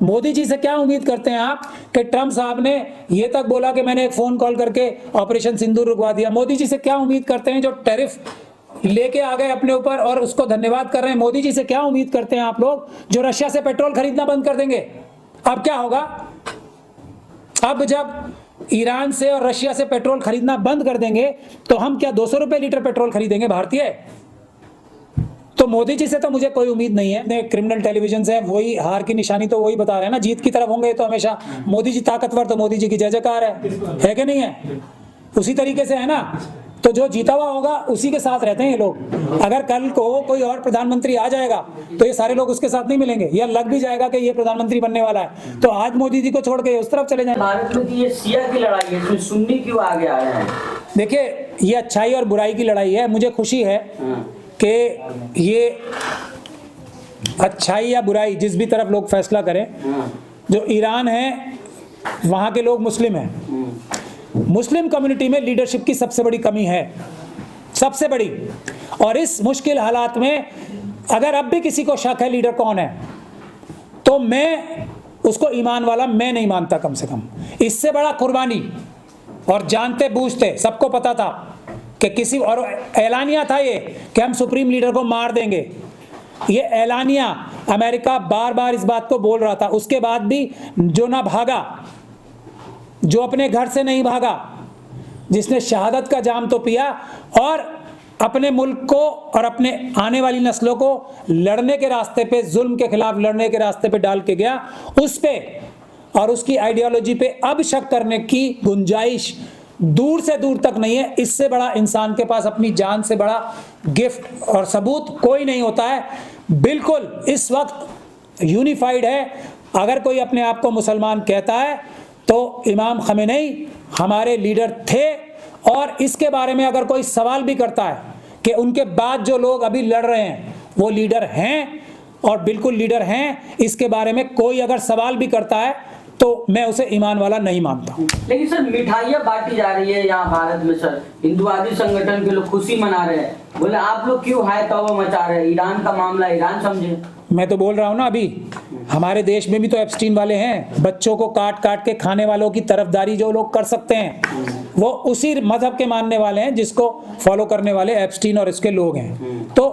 मोदी जी से क्या उम्मीद करते हैं आप कि ट्रंप साहब ने ये तक बोला कि मैंने एक फोन कॉल करके ऑपरेशन सिंदूर रुकवा दिया। मोदी जी से क्या उम्मीद करते हैं जो टैरिफ लेके आ गए अपने ऊपर और उसको धन्यवाद कर रहे हैं। मोदी जी से क्या उम्मीद करते हैं आप लोग जो रशिया से पेट्रोल खरीदना बंद कर देंगे। अब क्या होगा, अब जब ईरान से और रशिया से पेट्रोल खरीदना बंद कर देंगे तो हम क्या 200 रुपए लीटर पेट्रोल खरीदेंगे भारतीय। तो मोदी जी से तो मुझे कोई उम्मीद नहीं है। क्रिमिनल टेलीविजन से वही हार की निशानी तो वही बता रहे हैं ना, जीत की तरफ होंगे तो हमेशा। मोदी जी ताकतवर तो मोदी जी की जय जयकार है कि नहीं है? उसी तरीके से है ना, तो जो जीता हुआ होगा उसी के साथ रहते हैं ये लोग। अगर कल को कोई और प्रधानमंत्री आ जाएगा तो ये सारे लोग उसके साथ नहीं मिलेंगे, या लग भी जाएगा कि ये प्रधानमंत्री बनने वाला है तो आज मोदी जी को छोड़ के उस तरफ चले जाएंगे। भारत में ये शिया की लड़ाई है, इसमें सुन्नी क्यों आगे आए हैं? देखिए, ये अच्छाई और बुराई की लड़ाई है। मुझे खुशी है कि ये अच्छाई या बुराई जिस भी तरफ लोग फैसला करें, जो ईरान है वहाँ के लोग मुस्लिम हैं। मुस्लिम कम्युनिटी में लीडरशिप की सबसे बड़ी कमी है, सबसे बड़ी। और इस मुश्किल हालात में अगर अब भी किसी को शक है लीडर कौन है, तो मैं उसको ईमान वाला मैं नहीं मानता। कम से कम इससे बड़ा कुर्बानी, और जानते बूझते सबको पता था कि किसी, और ऐलानिया था ये कि हम सुप्रीम लीडर को मार देंगे। ये ऐलानिया अमेरिका बार बार इस बात को बोल रहा था। उसके बाद भी जो ना भागा, जो अपने घर से नहीं भागा, जिसने शहादत का जाम तो पिया और अपने मुल्क को और अपने आने वाली नस्लों को लड़ने के रास्ते पे, जुल्म के खिलाफ लड़ने के रास्ते पे डाल के गया, उस पे और उसकी आइडियोलॉजी पे अब शक करने की गुंजाइश दूर से दूर तक नहीं है। इससे बड़ा इंसान के पास अपनी जान से बड़ा गिफ्ट और सबूत कोई नहीं होता है। बिल्कुल इस वक्त यूनिफाइड है। अगर कोई अपने आप को मुसलमान कहता है तो इमाम खमेनी हमारे लीडर थे, और इसके बारे में अगर कोई सवाल भी करता है कि उनके बाद जो लोग अभी लड़ रहे हैं वो लीडर हैं, और बिल्कुल लीडर हैं, इसके बारे में कोई अगर सवाल भी करता है तो मैं उसे ईमान वाला नहीं मानता। लेकिन सर मिठाइयाँ बांटी जा रही है यहाँ भारत में सर, हिंदुवादी संगठन के लोग खुशी मना रहे हैं, बोले आप लोग क्यों हाय तौबा मचा रहे हैं, ईरान का मामला ईरान समझे। मैं तो बोल रहा हूँ ना, अभी हमारे देश में भी तो एप्स्टीन वाले हैं। बच्चों को काट काट के खाने वालों की तरफदारी जो लोग कर सकते हैं वो उसी मजहब के मानने वाले हैं जिसको फॉलो करने वाले एप्स्टीन और इसके लोग हैं। तो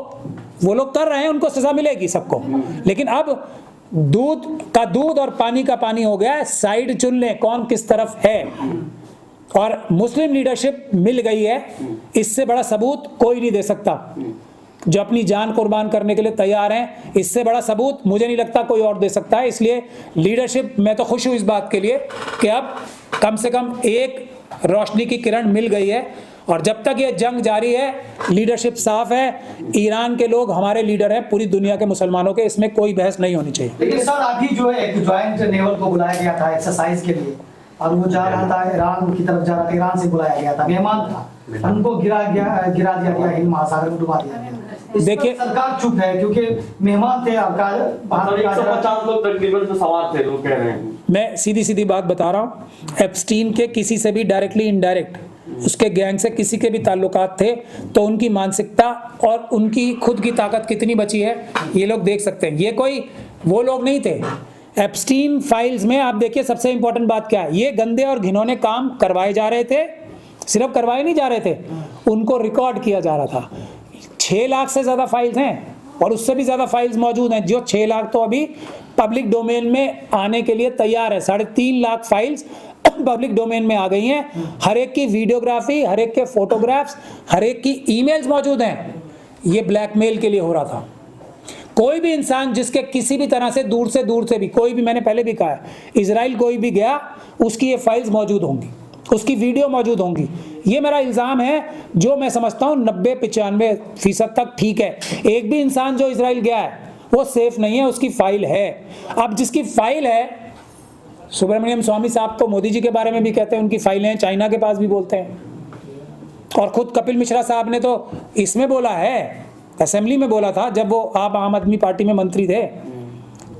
वो लोग कर रहे हैं, उनको सजा मिलेगी सबको। लेकिन अब दूध का दूध और पानी का पानी हो गया है। साइड चुन लें कौन किस तरफ है, और मुस्लिम लीडरशिप मिल गई है। इससे बड़ा सबूत कोई नहीं दे सकता। जो अपनी जान कुर्बान करने के लिए तैयार हैं, इससे बड़ा सबूत मुझे नहीं लगता कोई और दे सकता है। इसलिए लीडरशिप, मैं तो खुश हूं इस बात के लिए कि अब कम से कम एक रोशनी की किरण मिल गई है, और जब तक ये जंग जारी है लीडरशिप साफ है। ईरान के लोग हमारे लीडर हैं, पूरी दुनिया के मुसलमानों के, इसमें कोई बहस नहीं होनी चाहिए। लेकिन सर अभी जो है ज्वाइंट नेवल को बुलाया गया था एक्सरसाइज के लिए, और वो जा रहा था ईरान की तरफ जा रहा था, ईरान से बुलाया गया था, मेहमान था, उनको गिरा दिया गया, हिंद महासागर में डुबा दिया गया। देखिए सरकार चुप है क्योंकि मेहमान थे, 150 लोग तकरीबन तो सवार थे, लोग कह रहे हैं। मैं सीधी सीधी बात बता रहा हूँ, एप्स्टीन के किसी से भी डायरेक्टली इनडायरेक्ट उसके गैंग से किसी के भी ताल्लुकात थे, तो उनकी मानसिकता और उनकी खुद की ताकत कितनी बची है ये लोग देख सकते हैं। ये कोई वो लोग नहीं थे। एप्स्टीन फाइल्स में आप देखिए सबसे इंपॉर्टेंट बात क्या है, ये गंदे और घिनौने काम करवाए जा रहे थे। सिर्फ करवाए नहीं जा रहे थे, उनको रिकॉर्ड किया जा रहा था। 6 लाख से ज़्यादा फाइल्स हैं, और उससे भी ज़्यादा फाइल्स मौजूद हैं। जो 6 लाख तो अभी पब्लिक डोमेन में आने के लिए तैयार है। 3.5 लाख फाइल्स पब्लिक डोमेन में आ गई हैं। हर एक की वीडियोग्राफी, हर एक के फोटोग्राफ्स, हर एक की ईमेल्स मौजूद हैं। ये ब्लैकमेल के लिए हो रहा था। कोई भी इंसान जिसके किसी भी तरह से दूर से भी कोई भी, मैंने पहले भी कहा है, इजराइल कोई भी गया उसकी ये फाइल्स मौजूद होंगी, उसकी वीडियो मौजूद होंगी। ये मेरा इल्ज़ाम है, जो मैं समझता हूँ 90-95% तक ठीक है। एक भी इंसान जो इजराइल गया है वो सेफ नहीं है, उसकी फाइल है। अब जिसकी फाइल है, सुब्रमण्यम स्वामी साहब तो मोदी जी के बारे में भी कहते हैं उनकी फाइलें हैं, चाइना के पास भी बोलते हैं, और खुद कपिल मिश्रा साहब ने तो इसमें बोला है, असेंबली में बोला था जब वो आप आम आदमी पार्टी में मंत्री थे।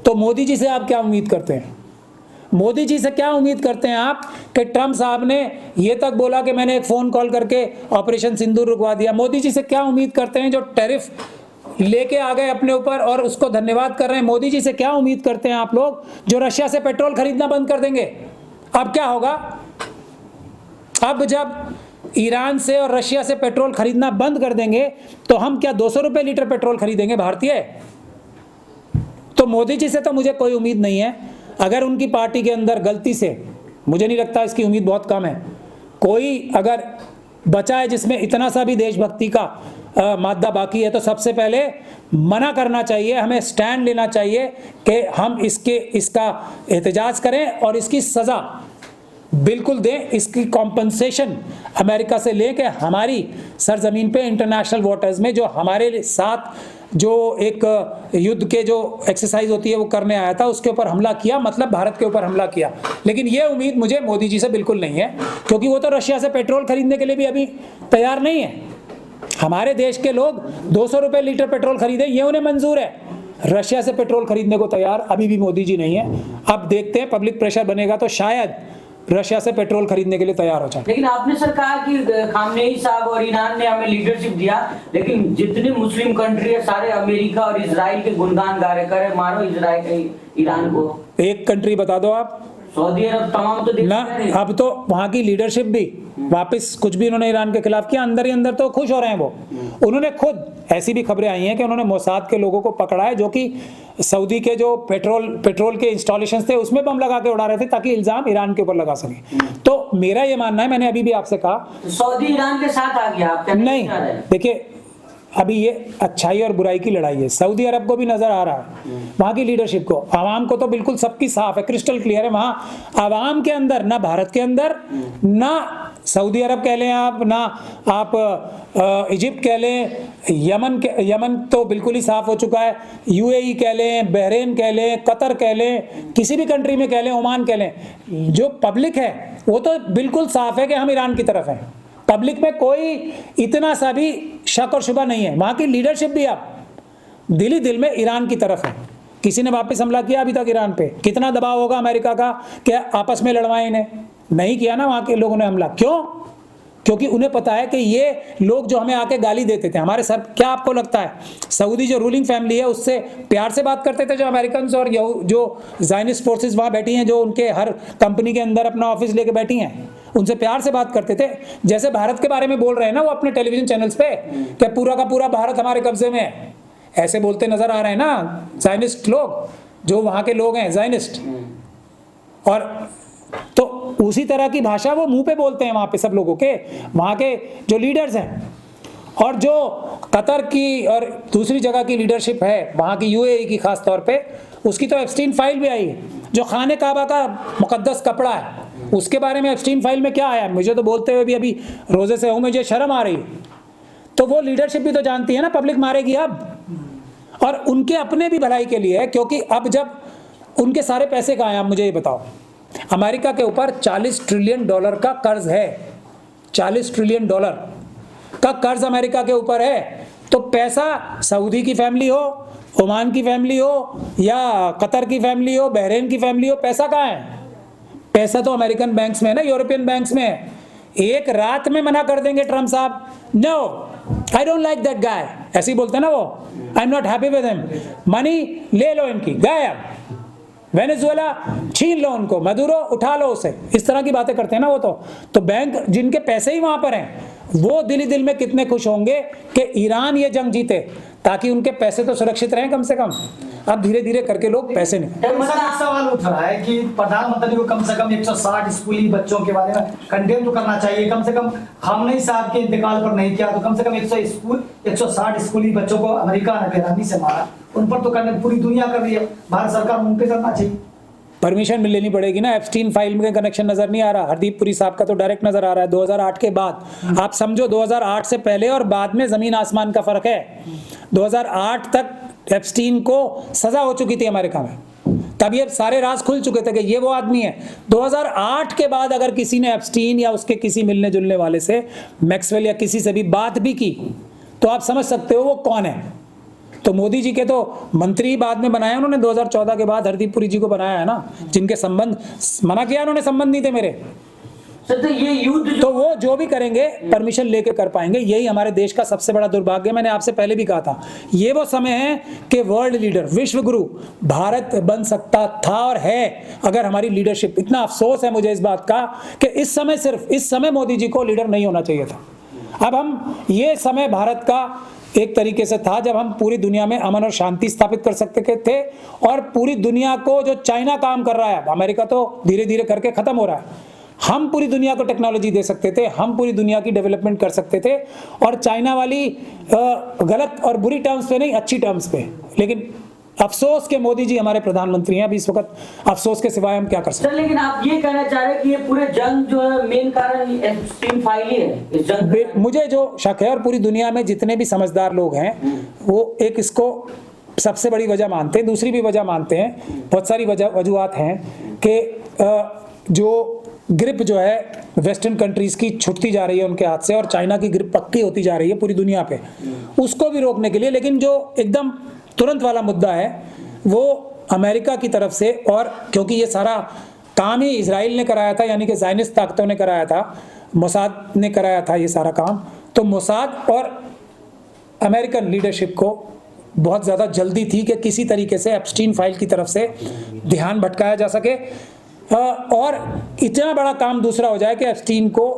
तो मोदी जी से आप क्या उम्मीद करते हैं? मोदी जी से क्या उम्मीद करते हैं आप कि ट्रंप साहब ने ये तक बोला कि मैंने एक फ़ोन कॉल करके ऑपरेशन सिंदूर रुकवा दिया। मोदी जी से क्या उम्मीद करते हैं जो टैरिफ लेके आ गए अपने ऊपर और उसको धन्यवाद कर रहे हैं। मोदी जी से क्या उम्मीद करते हैं आप लोग, जो रशिया से पेट्रोल खरीदना बंद कर देंगे? अब क्या होगा? अब जब ईरान से और रशिया से पेट्रोल खरीदना बंद कर देंगे तो हम क्या 200 रुपए लीटर पेट्रोल खरीदेंगे भारतीय? तो मोदी जी से तो मुझे कोई उम्मीद नहीं है। अगर उनकी पार्टी के अंदर गलती से, मुझे नहीं लगता, इसकी उम्मीद बहुत कम है, कोई अगर बचा है जिसमें इतना सा भी देशभक्ति का मादा बाकी है, तो सबसे पहले मना करना चाहिए, हमें स्टैंड लेना चाहिए कि हम इसका एहतजाज करें और इसकी सज़ा बिल्कुल दें, इसकी कॉम्पनसेशन अमेरिका से लें कि हमारी सरजमीन पे इंटरनेशनल वाटर्स में जो हमारे साथ जो एक युद्ध के जो एक्सरसाइज होती है वो करने आया था, उसके ऊपर हमला किया, मतलब भारत के ऊपर हमला किया। लेकिन ये उम्मीद मुझे मोदी जी से बिल्कुल नहीं है, क्योंकि वो तो रशिया से पेट्रोल खरीदने के लिए भी अभी तैयार नहीं है। हमारे देश के लोग 200 रुपये लीटर पेट्रोल खरीदे, ये उन्हें मंजूर है। रशिया से पेट्रोल खरीदने को तैयार अभी भी मोदी जी नहीं है। अब देखते हैं, पब्लिक प्रेशर बनेगा तो शायद रशिया से पेट्रोल खरीदने के लिए तैयार हो जाए। लेकिन आपने सर कहा कि खामनेई साहब और ईरान ने हमें लीडरशिप दिया, लेकिन जितने मुस्लिम कंट्री है सारे अमेरिका और इजराइल के गुणगान गा रहे, करे मारो इजराइल ईरान को। एक कंट्री बता दो आप। सऊदी अरब तमाम तो ना, अब तो वहां की लीडरशिप भी वापस कुछ भी उन्होंने ईरान के खिलाफ किया, अंदर ही अंदर तो खुश हो रहे हैं वो। उन्होंने खुद, ऐसी भी खबरें आई हैं कि उन्होंने मोसाद के लोगों को पकड़ा है जो कि सऊदी के जो पेट्रोल के इंस्टॉलेशंस थे उसमें बम लगा के उड़ा रहे थे ताकि इल्जाम ईरान के ऊपर लगा सके। तो मेरा ये मानना है, मैंने अभी भी आपसे कहा, सऊदी ईरान के साथ आ गया, आप नहीं, देखिए अभी ये अच्छाई और बुराई की लड़ाई है। सऊदी अरब को भी नजर आ रहा है, वहां की लीडरशिप को, आवाम को तो बिल्कुल सबकी साफ है, क्रिस्टल क्लियर है। वहां आवाम के अंदर, ना भारत के अंदर, ना सऊदी अरब कह लें आप, ना आप इजिप्ट कह लें, यमन तो बिल्कुल ही साफ हो चुका है, यूएई कह लें, बहरीन कह लें, कतर कह लें, किसी भी कंट्री में कह लें, ओमान कह लें, जो पब्लिक है वो तो बिल्कुल साफ है कि हम ईरान की तरफ हैं। पब्लिक में कोई इतना सा भी शक और शुबा नहीं है। वहां की लीडरशिप भी अब दिल ही दिल में ईरान की तरफ है। किसी ने वापस हमला किया अभी तक ईरान पे? कितना दबाव होगा अमेरिका का कि आपस में लड़वाएं इन्हें? नहीं किया ना वहां के लोगों ने हमला। क्यों? क्योंकि उन्हें पता है कि ये लोग जो हमें आके गाली देते थे हमारे सर, क्या आपको लगता है सऊदी जो रूलिंग फैमिली है उससे प्यार से बात करते थे जो अमेरिकन और जो ज़ायनिस्ट फोर्सेस वहाँ बैठी हैं, जो उनके हर कंपनी के अंदर अपना ऑफिस लेके बैठी हैं, उनसे प्यार से बात करते थे? जैसे भारत के बारे में बोल रहे हैं ना वो अपने टेलीविजन चैनल्स पे कि पूरा का पूरा भारत हमारे कब्जे में है, ऐसे बोलते नजर आ रहे हैं ना ज़ायनिस्ट लोग, जो वहाँ के लोग हैं ज़ायनिस्ट। और तो उसी तरह की भाषा वो मुंह पे बोलते हैं वहाँ पे सब लोगों के, वहाँ के जो लीडर्स हैं। और जो कतर की और दूसरी जगह की लीडरशिप है, वहाँ की यूएई की खास तौर पे, उसकी तो एप्स्टीन फाइल भी आई है, जो खाने काबा का मुकद्दस कपड़ा है, उसके बारे में एप्स्टीन फाइल में क्या आया? मुझे तो बोलते हुए भी अभी रोजे से हूँ, मुझे शर्म आ रही है। तो वो लीडरशिप भी तो जानती है ना पब्लिक मारेगी अब, और उनके अपने भी भलाई के लिए है, क्योंकि अब जब उनके सारे पैसे कहाँ हैं आप मुझे ये बताओ? अमेरिका के ऊपर $40 ट्रिलियन का कर्ज है, $40 ट्रिलियन का कर्ज अमेरिका के ऊपर है। तो पैसा सऊदी की फैमिली हो, ओमान की फैमिली हो, या कतर की फैमिली हो, बहरीन की फैमिली हो, पैसा कहाँ है? पैसा तो अमेरिकन बैंक्स में है ना, यूरोपियन बैंक्स में है। एक रात में मना कर देंगे ट्रम्प साहब, no I don't like that guy, ऐसे ही बोलते हैं ना वो, I am not happy with him, money ले लो इनकी, गायब, वेनेजुएला छीन लो उनको, मदुरो उठा लो उसे, इस तरह की बातें करते हैं ना वो। तो बैंक जिनके पैसे ही वहां पर हैं वो दिल ही दिल में कितने खुश होंगे कि ईरान ये जंग जीते, ताकि उनके पैसे तो सुरक्षित रहें कम से कम। अब धीरे धीरे करके लोग पैसे नहीं। एक सवाल उठ रहा है कि प्रधानमंत्री को कम से कम 160 स्कूली बच्चों के बारे में कंडेम तो करना चाहिए, कम से कम खामनेई साहब के इंतकाल पर नहीं किया तो कम से कम 160 स्कूली बच्चों को अमेरिका ने बेरहमी से मारा, उन पर तो करने पूरी दुनिया कर रही है, भारत सरकार उन पे करना चाहिए। परमिशन मिल लेनी पड़ेगी ना। एप्स्टीन फाइल में कनेक्शन नजर नहीं आ रहा, हरदीप पुरी साहब का तो डायरेक्ट नजर आ रहा है 2008 के बाद। आप समझो 2008 से पहले और बाद में जमीन आसमान का फर्क है। 2008 तक एप्स्टीन को सजा हो चुकी थी अमेरिका में, तब ये सारे राज खुल चुके थे कि ये वो आदमी है। 2008 के बाद अगर किसी ने एप्स्टीन या उसके किसी मिलने जुलने वाले से, मैक्सवेल या किसी से भी बात भी की, तो आप समझ सकते हो वो कौन है। तो मोदी जी के तो मंत्री बाद में बनाया उन्होंने, 2014 के बाद हरदीप पुरी जी को बनाया है ना, जिनके संबंध मना किया उन्होंने, संबंध नहीं थे मेरे। तो ये युद्ध जो तो वो जो भी करेंगे परमिशन लेके कर पाएंगे। यही हमारे देश का सबसे बड़ा दुर्भाग्य है। मैंने आपसे पहले भी कहा था, ये वो समय है कि वर्ल्ड लीडर, विश्व गुरु भारत बन सकता था और है, अगर हमारी लीडरशिप। इतना अफसोस है मुझे इस बात का कि इस समय मोदी जी को लीडर नहीं होना चाहिए था। अब हम, ये समय भारत का एक तरीके से था जब हम पूरी दुनिया में अमन और शांति स्थापित कर सकते थे, और पूरी दुनिया को, जो चाइना काम कर रहा है, अमेरिका तो धीरे धीरे करके खत्म हो रहा है, हम पूरी दुनिया को टेक्नोलॉजी दे सकते थे, हम पूरी दुनिया की डेवलपमेंट कर सकते थे, और चाइना वाली गलत और बुरी टर्म्स पे नहीं, अच्छी टर्म्स पे। लेकिन अफसोस के मोदी जी हमारे प्रधानमंत्री हैं। अभी इस वक्त अफसोस के सिवाय हम क्या कर सकते सर, लेकिन आप ये कहना चाह रहे हैं कि ये पूरे जंग जो है मेन कारण एप्स्टीन फाइल ही है इस जंग हैं? मुझे जो शक है, और पूरी दुनिया में जितने भी समझदार लोग हैं वो एक इसको सबसे बड़ी वजह मानते हैं, दूसरी भी वजह मानते हैं, बहुत सारी वजूहत हैं कि जो ग्रिप जो है वेस्टर्न कंट्रीज की छुटती जा रही है उनके हाथ से, और चाइना की ग्रिप पक्की होती जा रही है पूरी दुनिया पे, उसको भी रोकने के लिए। लेकिन जो एकदम तुरंत वाला मुद्दा है वो अमेरिका की तरफ से, और क्योंकि ये सारा काम ही इजराइल ने कराया था, यानी कि ज़ायनिस्ट ताकतों ने कराया था, मोसाद ने कराया था ये सारा काम, तो मोसाद और अमेरिकन लीडरशिप को बहुत ज़्यादा जल्दी थी कि किसी तरीके से एप्स्टीन फाइल की तरफ से ध्यान भटकाया जा सके, और इतना बड़ा काम दूसरा हो जाए कि एप्स्टीन को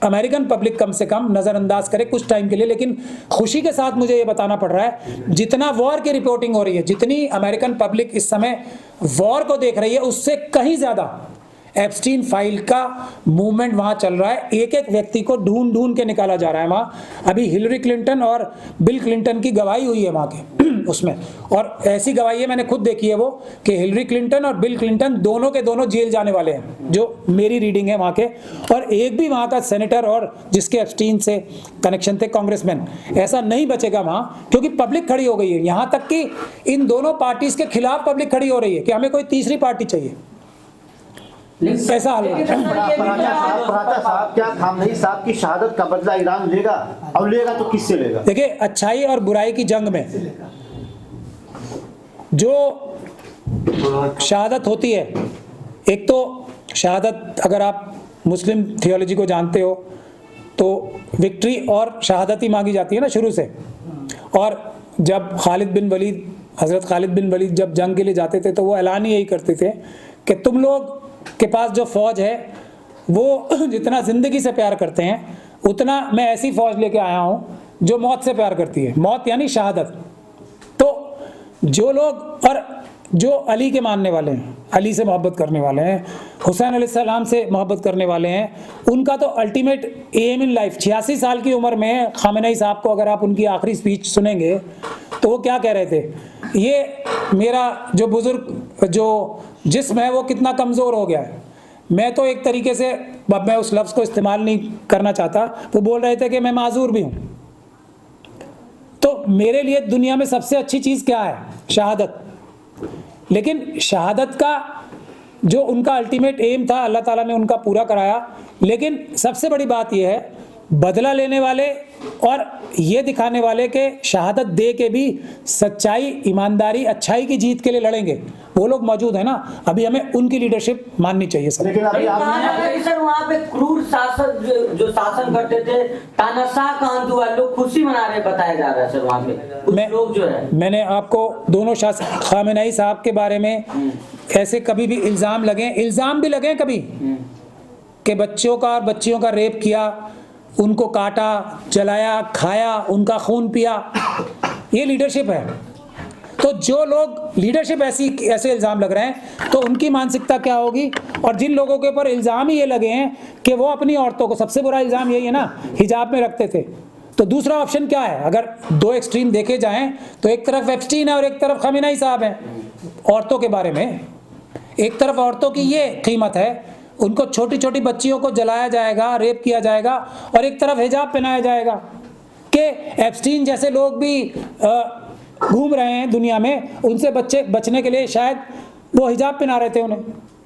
अमेरिकन पब्लिक कम से कम नज़रअंदाज करे कुछ टाइम के लिए। लेकिन खुशी के साथ मुझे ये बताना पड़ रहा है, जितना वॉर की रिपोर्टिंग हो रही है, जितनी अमेरिकन पब्लिक इस समय वॉर को देख रही है, उससे कहीं ज़्यादा एप्स्टीन फाइल का मूवमेंट वहाँ चल रहा है। एक एक व्यक्ति को ढूंढ ढूंढ के निकाला जा रहा है वहाँ। अभी हिलरी क्लिंटन और बिल क्लिंटन की गवाही हुई है वहाँ के उसमें, और ऐसी गवाही है, मैंने खुद देखी है वो, कि हिलरी क्लिंटन और बिल क्लिंटन दोनों के दोनों जेल जाने वाले हैं, जो मेरी रीडिंग है वहाँ के। और एक भी वहाँ का सेनेटर और जिसके एप्स्टीन से कनेक्शन थे, कांग्रेसमैन, ऐसा नहीं बचेगा वहाँ, क्योंकि पब्लिक खड़ी हो गई है। यहाँ तक कि इन दोनों पार्टीज के खिलाफ पब्लिक खड़ी हो रही है कि हमें कोई तीसरी पार्टी चाहिए। ऐसा हाल है। पराठा साहब, क्या खामनेई साहब की शहादत का बदला ईरान लेगा, और लेगा तो किससे लेगा? देखिए, अच्छाई और बुराई की जंग में जो शहादत होती है, एक तो शहादत, अगर आप मुस्लिम थियोलॉजी को जानते हो तो विक्ट्री और शहादत ही मांगी जाती है ना शुरू से। और जब हज़रत खालिद बिन वलीद जब जंग के लिए जाते थे तो वो ऐलान ही यही करते थे कि तुम लोग के पास जो फौज है वो जितना जिंदगी से प्यार करते हैं, उतना मैं ऐसी फौज लेके आया हूँ जो मौत से प्यार करती है। मौत यानी शहादत। तो जो लोग, और जो अली के मानने वाले हैं, अली से मोहब्बत करने वाले हैं, हुसैन अलैहिस्सलाम से मोहब्बत करने वाले हैं, उनका तो अल्टीमेट एम इन लाइफ, 86 साल की उम्र में खामेनेई साहब को अगर आप उनकी आखिरी स्पीच सुनेंगे तो वो क्या कह रहे थे, ये मेरा जो बुजुर्ग जो जिस्म है वो कितना कमज़ोर हो गया है। मैं तो एक तरीके से, अब मैं उस लफ्ज़ को इस्तेमाल नहीं करना चाहता, वो बोल रहे थे कि मैं माजूर भी हूँ। तो मेरे लिए दुनिया में सबसे अच्छी चीज़ क्या है? शहादत। लेकिन शहादत का जो उनका अल्टीमेट एम था, अल्लाह ताला ने उनका पूरा कराया। लेकिन सबसे बड़ी बात यह है, बदला लेने वाले और ये दिखाने वाले के शहादत दे के भी सच्चाई, ईमानदारी, अच्छाई की जीत के लिए लड़ेंगे, वो लोग मौजूद है ना। अभी हमें उनकी लीडरशिप माननी चाहिए सर। लेकिन अभी सर वहाँ पे क्रूर शासक जो शासन करते थे, तानाशाह कांत हुआ, लोग खुशी मना रहे बताया जा रहा है सर। वहाँ पे कुछ लोग जो है, मैंने आपको दोनों शासक खामेनेई साहब के बारे में ऐसे कभी भी इल्ज़ाम भी लगे कभी कि बच्चों का और बच्चियों का रेप किया, उनको काटा, जलाया, खाया, उनका खून पिया, ये लीडरशिप है। तो जो लोग लीडरशिप ऐसे इल्ज़ाम लग रहे हैं तो उनकी मानसिकता क्या होगी? और जिन लोगों के ऊपर इल्ज़ाम ही ये लगे हैं कि वो अपनी औरतों को, सबसे बुरा इल्ज़ाम यही है ना, हिजाब में रखते थे, तो दूसरा ऑप्शन क्या है? अगर दो एक्सट्रीम देखे जाएं तो एक तरफ एप्स्टीन है और एक तरफ खामेनेई साहब हैं। औरतों के बारे में, एक तरफ औरतों की ये कीमत है, उनको छोटी छोटी बच्चियों को जलाया जाएगा, रेप किया जाएगा, और एक तरफ हिजाब पहनाया जाएगा कि एप्स्टीन जैसे लोग भी घूम रहे हैं दुनिया में, उनसे बचने के लिए शायद वो हिजाब पहना रहे थे उन्हें।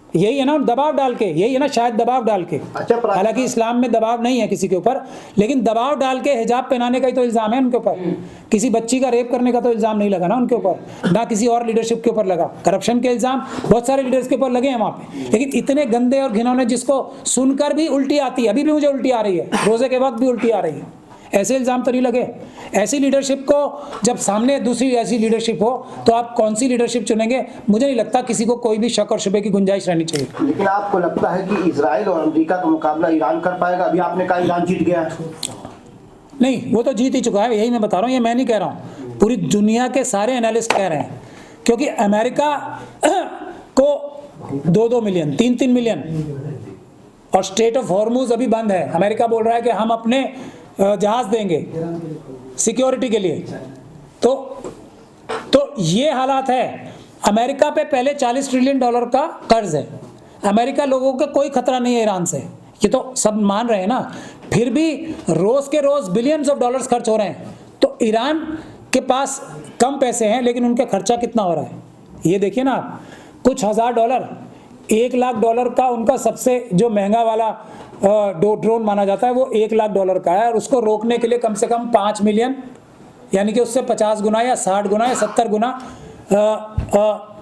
यही है ना, दबाव डाल के, यही है ना, शायद दबाव डाल के। अच्छा, हालांकि इस्लाम में दबाव नहीं है किसी के ऊपर, लेकिन दबाव डाल के हिजाब पहनाने का ही तो इल्ज़ाम है उनके ऊपर। किसी बच्ची का रेप करने का तो इल्ज़ाम नहीं लगा ना उनके ऊपर, ना किसी और लीडरशिप के ऊपर लगा। करप्शन के इल्ज़ाम बहुत सारे लीडर्स के ऊपर लगे हैं वहाँ पे, लेकिन इतने गंदे और घिनौने जिसको सुनकर भी उल्टी आती है, अभी भी मुझे उल्टी आ रही है, रोज़े के वक्त भी उल्टी आ रही है, ऐसे इल्ज़ाम तो नहीं लगे। ऐसी लीडरशिप को जब सामने दूसरी ऐसी लीडरशिप हो तो आप कौन सी लीडरशिप चुनेंगे? मुझे नहीं लगता किसी को कोई भी शक और शुबे की गुंजाइश रहनी चाहिए। लेकिन आपको लगता है कि इजराइल और अमेरिका का मुकाबला ईरान कर पाएगा? अभी आपने कहा ईरान जीत गया है। नहीं, वो तो जीत ही चुका है, यही मैं बता रहा हूँ, ये मैं नहीं कह रहा हूँ, पूरी दुनिया के सारे एनालिस्ट कह रहे हैं। क्योंकि अमेरिका को 2-2 मिलियन, 3-3 मिलियन, और स्ट्रेट ऑफ हॉर्मुज अभी बंद है। अमेरिका बोल रहा है कि हम अपने जहाज देंगे सिक्योरिटी के लिए। तो ये हालात है। अमेरिका पे पहले $40 ट्रिलियन का कर्ज है। अमेरिका लोगों का कोई खतरा नहीं है ईरान से, ये तो सब मान रहे हैं ना। फिर भी रोज के रोज बिलियंस ऑफ डॉलर्स खर्च हो रहे हैं। तो ईरान के पास कम पैसे हैं, लेकिन उनका खर्चा कितना हो रहा है ये देखिए ना आप। कुछ $1000, $1 लाख का उनका सबसे जो महंगा वाला ड्रोन माना जाता है वो $1 लाख का है, और उसको रोकने के लिए कम से कम 5 मिलियन, यानी कि उससे 50 गुना या 60 गुना या 70 गुना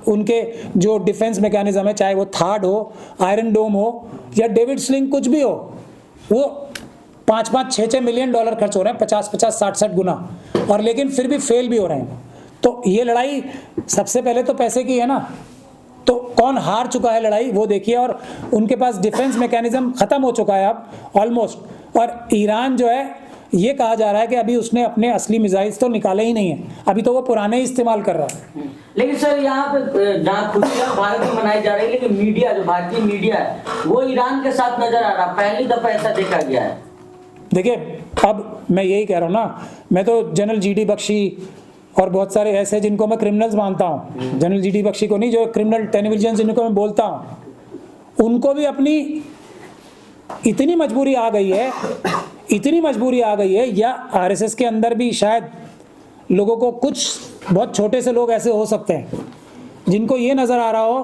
उनके जो डिफेंस मैकेनिज्म है, चाहे वो थाड हो, आयरन डोम हो या डेविड स्लिंग कुछ भी हो, वो 5-5, 6-6 मिलियन डॉलर खर्च हो रहे हैं, 50-50, 60-60 गुना, और लेकिन फिर भी फेल भी हो रहे हैं। तो ये लड़ाई सबसे पहले तो पैसे की है ना। तो कौन हार चुका है लड़ाई वो देखिए, और उनके पास डिफेंस मैकेनिज्म ख़त्म हो चुका है अब ऑलमोस्ट। और ईरान जो है, ये कहा जा रहा है कि अभी उसने अपने असली मिसाइल्स तो निकाले ही नहीं है, अभी तो वो पुराने ही इस्तेमाल कर रहा है। लेकिन सर यहाँ पे जहाँ खुशियाँ भारत में मनाई जा रही है, लेकिन मीडिया, जो भारतीय मीडिया है, वो ईरान के साथ नजर आ रहा है। पहली दफा ऐसा देखा गया है। देखिए, अब मैं यही कह रहा हूँ ना, मैं तो जनरल GD बख्शी और बहुत सारे ऐसे जिनको मैं क्रिमिनल्स मानता हूँ, जनरल GD बख्शी को नहीं, जो क्रिमिनल टेलीविजन जिनको मैं बोलता हूँ, उनको भी अपनी इतनी मजबूरी आ गई है, इतनी मजबूरी आ गई है, या RSS के अंदर भी शायद लोगों को कुछ बहुत छोटे से लोग ऐसे हो सकते हैं जिनको ये नज़र आ रहा हो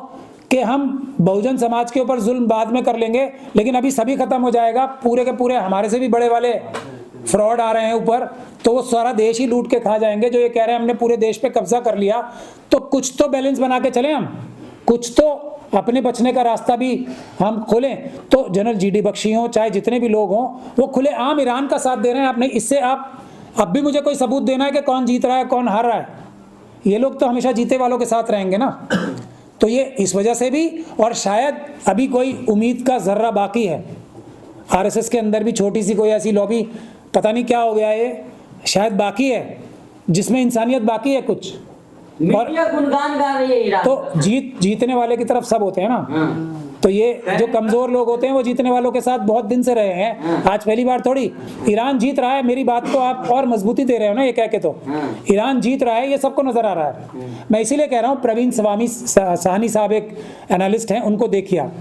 कि हम बहुजन समाज के ऊपर जुल्म बाद में कर लेंगे, लेकिन अभी सभी खत्म हो जाएगा, पूरे के पूरे हमारे से भी बड़े वाले फ्रॉड आ रहे हैं ऊपर, तो वो सारा देश ही लूट के खा जाएंगे। जो ये कह रहे हैं हमने पूरे देश पे कब्जा कर लिया, तो कुछ तो बैलेंस बना के चलें हम, कुछ तो अपने बचने का रास्ता भी हम खोलें। तो जनरल GD बख्शी हों, चाहे जितने भी लोग हों, वो खुले आम ईरान का साथ दे रहे हैं। आपने इससे आप अब भी मुझे कोई सबूत देना है कि कौन जीत रहा है कौन हार रहा है? ये लोग तो हमेशा जीते वालों के साथ रहेंगे ना। तो ये इस वजह से भी, और शायद अभी कोई उम्मीद का जर्रा बाकी है RSS के अंदर भी, छोटी सी कोई ऐसी लॉबी, पता नहीं क्या हो गया ये, शायद बाकी है जिसमें इंसानियत बाकी है कुछ। मीडिया गुणगान गा रही है ईरान। तो जीतने वाले की तरफ सब होते हैं ना। तो ये जो कमजोर लोग होते हैं वो जीतने वालों के साथ बहुत दिन से रहे हैं, आज पहली बार थोड़ी। ईरान जीत रहा है, मेरी बात को आप और मजबूती दे रहे हो ना ये कह के। तो ईरान जीत रहा है, ये सबको नजर आ रहा है। मैं इसीलिए कह रहा हूँ, प्रवीण साहनी साहब एक एनालिस्ट हैं, उनको देखिए आप।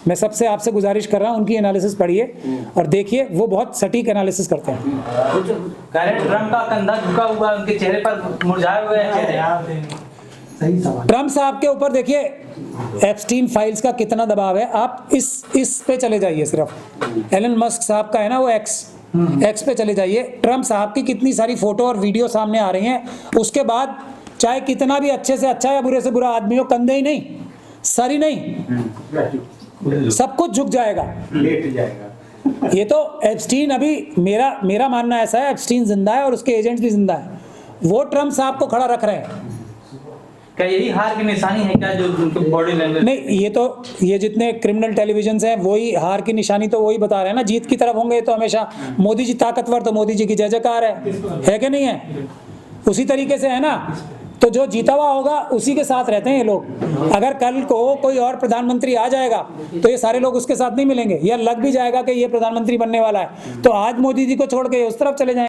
मैं सबसे आपसे गुजारिश कर रहा हूँ, उनकी एनालिसिस पढ़िए और देखिए, वो बहुत सटीक एनालिसिस करते हैं। ट्रम्प का कंधा झुका हुआ, उनके चेहरे पर मुरझाए हुए चेहरे। सही सवाल। ट्रम्प साहब के ऊपर देखिए एप्स्टीन फाइल्स का कितना दबाव है। आप इस पे चले जाइए, सिर्फ एलन मस्क साहब का है ना वो एक्स पे चले जाइए। ट्रम्प साहब की कितनी सारी फोटो और वीडियो सामने आ रही हैं। उसके बाद चाहे कितना भी अच्छे से अच्छा या बुरे से बुरा आदमी हो, कंधे ही नहीं, सर ही नहीं, सब कुछ झुक जाएगा, लेट जाएगा। ये तो एप्स्टीन, अभी मेरा मानना ऐसा है, एप्स्टीन जिंदा है और उसके एजेंट्स भी जिंदा है। वो ट्रम्प साहब को खड़ा रख रहे हैं। क्या यही हार की निशानी है क्या, जो उनके बॉडी लैंग्वेज? नहीं, ये जितने क्रिमिनल टेलीविजन हैं वही हार की निशानी तो वही बता रहे हैं ना। जीत की तरफ होंगे तो हमेशा मोदी जी ताकतवर, तो मोदी जी की जय जयकार है कि नहीं है? उसी तरीके से है ना। तो जो जीता हुआ होगा उसी के साथ रहते हैं ये लोग। अगर कल को कोई और प्रधानमंत्री आ जाएगा तो ये सारे लोग उसके साथ नहीं मिलेंगे, या लग भी जाएगा कि ये प्रधानमंत्री बनने वाला है, तो आज मोदी जी को छोड़ के उस तरफ चले जाएंगे।